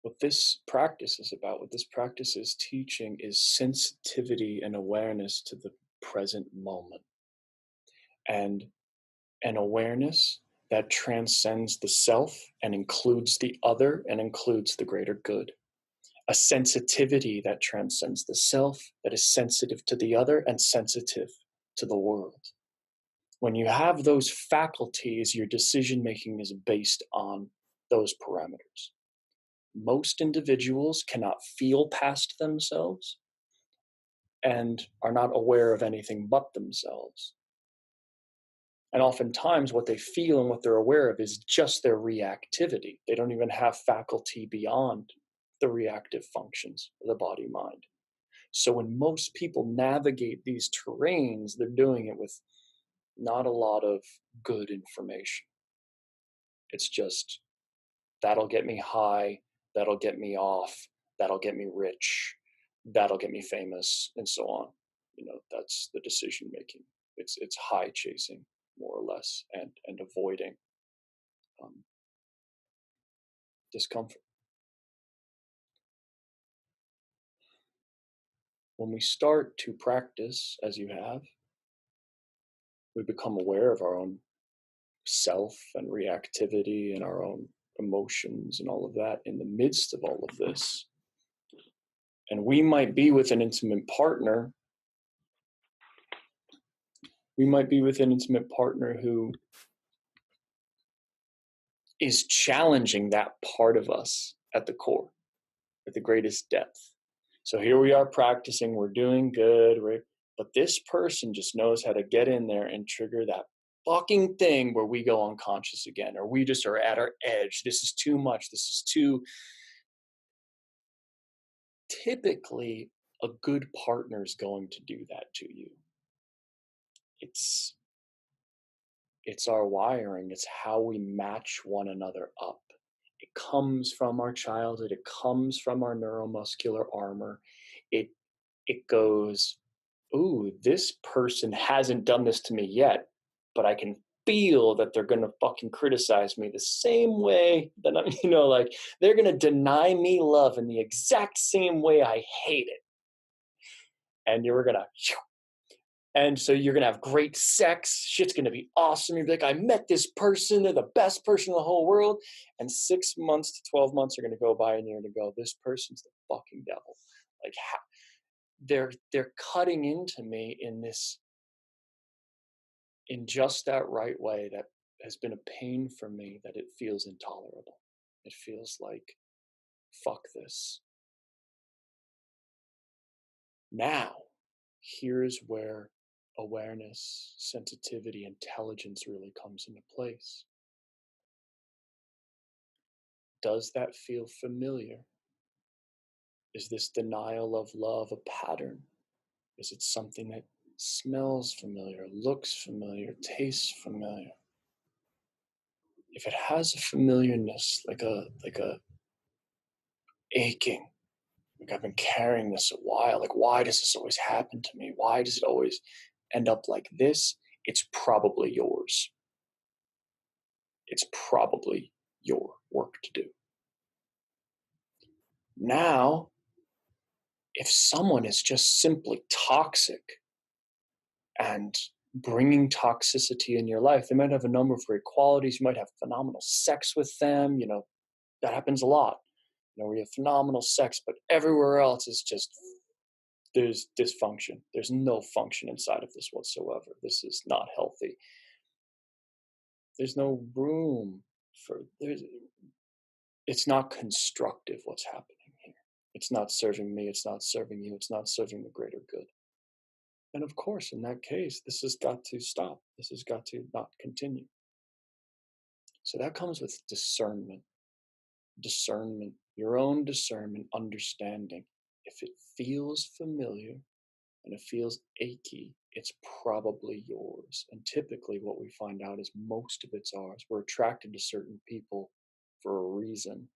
what this practice is about, what this practice is teaching, is sensitivity and awareness to the present moment. And an awareness that transcends the self and includes the other and includes the greater good. A sensitivity that transcends the self, that is sensitive to the other and sensitive to the world. When you have those faculties, your decision making is based on those parameters. Most individuals cannot feel past themselves and are not aware of anything but themselves. And oftentimes what they feel and what they're aware of is just their reactivity. They don't even have faculty beyond the reactive functions of the body mind. So when most people navigate these terrains, they're doing it with not a lot of good information. It's just, that'll get me high, that'll get me off, that'll get me rich, that'll get me famous, and so on. That's the decision making. It's high chasing, more or less, and avoiding discomfort. When we start to practice, as you have, we become aware of our own self and reactivity and our own emotions and all of that in the midst of all of this. And we might be with an intimate partner. We might be with an intimate partner who is challenging that part of us at the core, at the greatest depth. So here we are practicing, we're doing good, but this person just knows how to get in there and trigger that fucking thing where we go unconscious again, or we just are at our edge. This is too much. This is too. Typically, a good partner is going to do that to you. It's our wiring. It's how we match one another up. It comes from our childhood. It comes from our neuromuscular armor. It goes, ooh, this person hasn't done this to me yet, but I can feel that they're going to fucking criticize me the same way that I'm, like they're going to deny me love in the exact same way I hate it. And so you're going to have great sex. Shit's going to be awesome. You're like, I met this person. They're the best person in the whole world. And 6 months to 12 months are going to go by and you're going to go, this person's the fucking devil. Like, they're cutting into me in just that right way that has been a pain for me, that it feels intolerable. It feels like, fuck this. Now, here's where awareness, sensitivity, intelligence really comes into place. Does that feel familiar? Is this denial of love a pattern? Is it something that smells familiar, looks familiar, tastes familiar? If it has a familiarness, like a aching, like I've been carrying this a while, like why does this always happen to me? Why does it always end up like this? It's probably yours. It's probably your work to do. Now, if someone is just simply toxic and bringing toxicity in your life, they might have a number of great qualities. You might have phenomenal sex with them. That happens a lot. We have phenomenal sex, but everywhere else is just, there's dysfunction. There's no function inside of this whatsoever. This is not healthy. There's no room it's not constructive what's happening here. It's not serving me. It's not serving you. It's not serving the greater good. And of course, in that case, this has got to stop. This has got to not continue. So that comes with discernment. Discernment, your own discernment, understanding. If it feels familiar and it feels achy, it's probably yours. And typically what we find out is most of it's ours. We're attracted to certain people for a reason.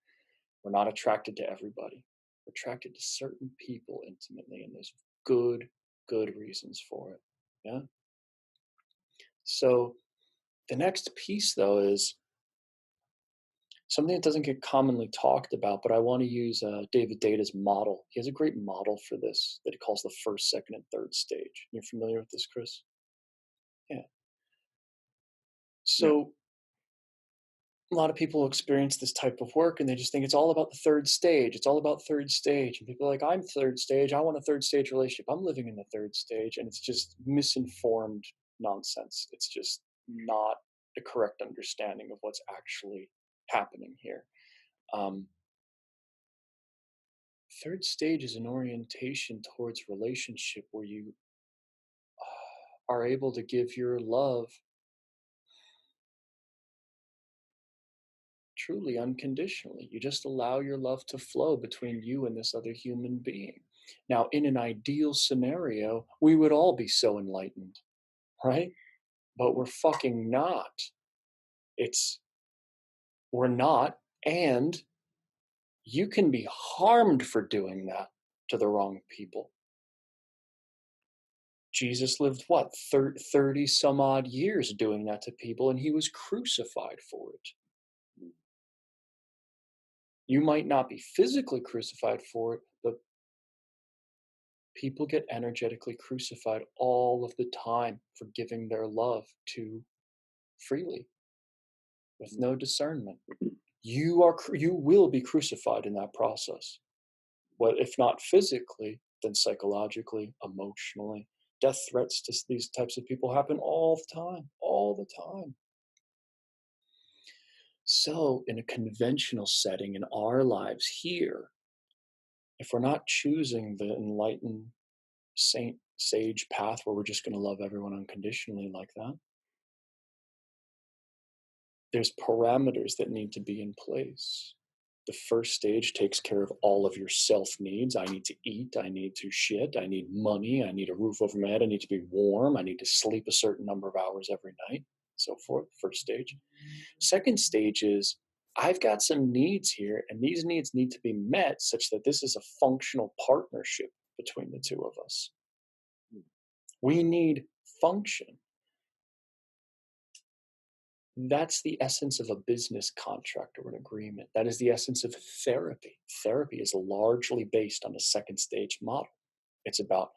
We're not attracted to everybody. We're attracted to certain people intimately, and there's good reasons for it. Yeah. So the next piece, though, is Something that doesn't get commonly talked about, but I want to use David Data's model. He has a great model for this that he calls the first, second, and third stage. You're familiar with this, Chris? Yeah. Yeah. So a lot of people experience this type of work and they just think it's all about the third stage. It's all about third stage. And people are like, I'm third stage. I want a third stage relationship. I'm living in the third stage. And it's just misinformed nonsense. It's just not the correct understanding of what's actually happening here. Um, Third stage is an orientation towards relationship where you are able to give your love truly unconditionally. You just allow your love to flow between you and this other human being. Now, in an ideal scenario, we would all be so enlightened, right? But we're fucking not. It's, we're not. And you can be harmed for doing that to the wrong people. Jesus lived what, 30 some odd years doing that to people, and he was crucified for it. You might not be physically crucified for it, but people get energetically crucified all of the time for giving their love too freely with no discernment. You will be crucified in that process. What if not physically, then psychologically, emotionally. Death threats to these types of people happen all the time, all the time. So, in a conventional setting in our lives here, if we're not choosing the enlightened saint sage path where we're just going to love everyone unconditionally like that, there's parameters that need to be in place. The first stage takes care of all of your self needs. I need to eat. I need to shit. I need money. I need a roof over my head. I need to be warm. I need to sleep a certain number of hours every night, so forth. First stage. Second stage is I've got some needs here, and these needs need to be met such that this is a functional partnership between the two of us. We need function. That's the essence of a business contract or an agreement. That is the essence of therapy. Therapy is largely based on a second stage model. It's about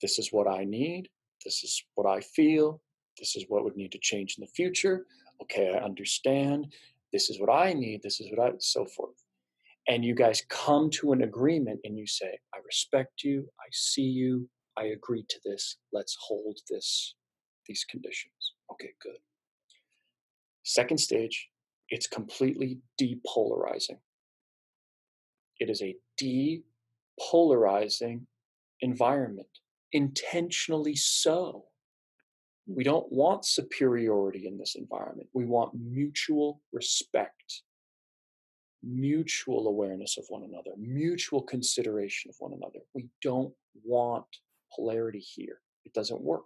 this is what I need, this is what I feel, this is what would need to change in the future. Okay, I understand. This is what I need, this is what I, so forth. And you guys come to an agreement and you say, I respect you, I see you, I agree to this, let's hold these conditions. Okay, good. Second stage, it's completely depolarizing. It is a depolarizing environment, intentionally so. We don't want superiority in this environment. We want mutual respect, mutual awareness of one another, mutual consideration of one another. We don't want polarity here. It doesn't work.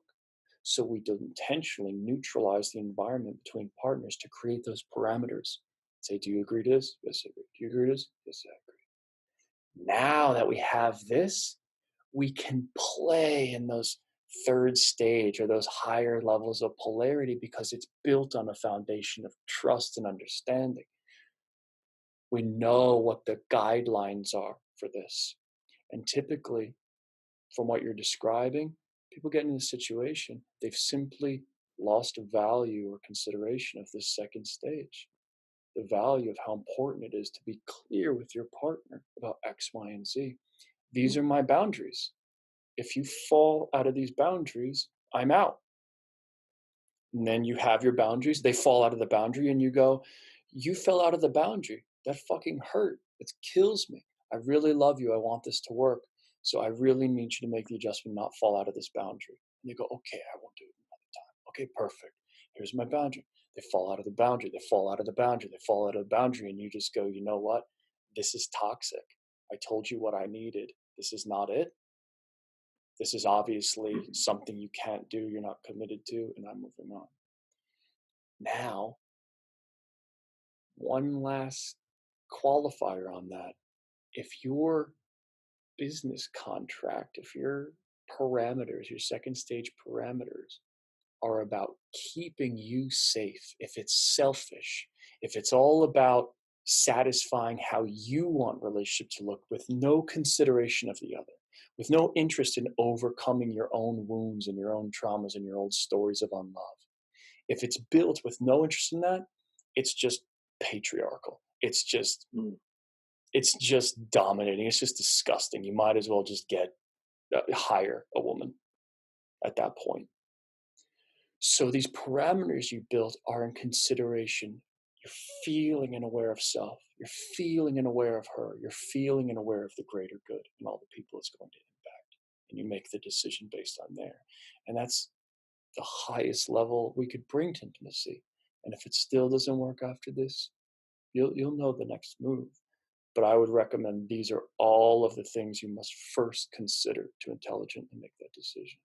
So we do intentionally neutralize the environment between partners to create those parameters. Say, do you agree to this? Yes, I agree. Do you agree to this? Yes, I agree. Now that we have this, we can play in those third stage or those higher levels of polarity because it's built on a foundation of trust and understanding. We know what the guidelines are for this. And typically, from what you're describing, people get in a situation, they've simply lost value or consideration of this second stage. The value of how important it is to be clear with your partner about X, Y, and Z. These are my boundaries. If you fall out of these boundaries, I'm out. And then you have your boundaries, they fall out of the boundary, and you go, you fell out of the boundary. That fucking hurt. It kills me. I really love you. I want this to work. So I really need you to make the adjustment, not fall out of this boundary. And they go, okay, I won't do it another time. Okay, perfect. Here's my boundary. They fall out of the boundary. They fall out of the boundary. They fall out of the boundary. And you just go, you know what? This is toxic. I told you what I needed. This is not it. This is obviously something you can't do. You're not committed to. And I'm moving on. Now, one last qualifier on that. If your business contract, if your parameters, your second stage parameters are about keeping you safe, if it's selfish, if it's all about satisfying how you want relationship to look with no consideration of the other, with no interest in overcoming your own wounds and your own traumas and your old stories of unlove. If it's built with no interest in that, it's just patriarchal. It's just dominating. It's just disgusting. You might as well just hire a woman at that point. So these parameters you built are in consideration. You're feeling and aware of self. You're feeling and aware of her. You're feeling and aware of the greater good and all the people it's going to impact. And you make the decision based on there. And that's the highest level we could bring to intimacy. And if it still doesn't work after this, you'll know the next move. But I would recommend these are all of the things you must first consider to intelligently make that decision.